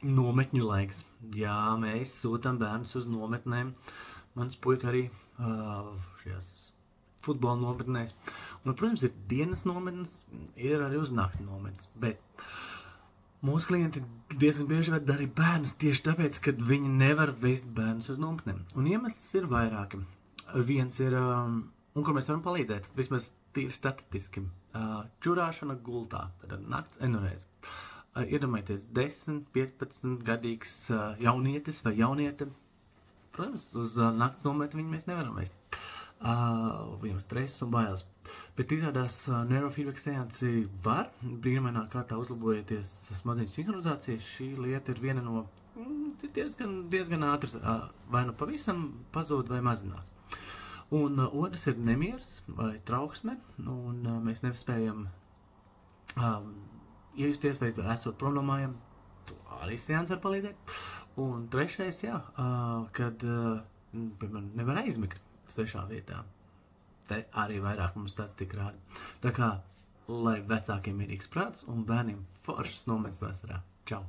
Nometņu laiks. Jā, mēs sūtām bērnus uz nometnēm. Mans puika arī šajās futbola nometnēs. Un, protams, ir dienas nometnes, ir arī uz nakti nometnes. Bet mūsu klienti diezgan bieži ved arī bērnus tieši tāpēc, ka viņi nevar vest bērnus uz nometnēm. Un iemesls ir vairāki. Viens ir, un kur mēs varam palīdzēt, vismaz tīri statistiski, čurāšana gultā, tad nakts enureiz. Iedomājieties 10, 15 gadīgs jaunietis vai jauniete. Protams, uz nakts nometni viņi mēs nevaram vest. Viņam stress un bailes. Bet izrādās neurofeedback seansi var brīnumainā kārtā uzlabojoties smadzeņu sinhronizācijas. Šī lieta ir viena no diezgan ātras, vai nu pavisam pazūd vai mazinās. Un otrs ir nemieris vai trauksme, un mēs nespējam iejusties vai esot prom no mājām, to arī seans var palīdzēt. Un trešais, kad piemēram, nevar aizmigt svešā vietā. Te arī vairāk mums tāds tik rāda. Tā kā, lai vecākiem mierīgs prāts un bērniem foršas nometnes vasarā. Čau!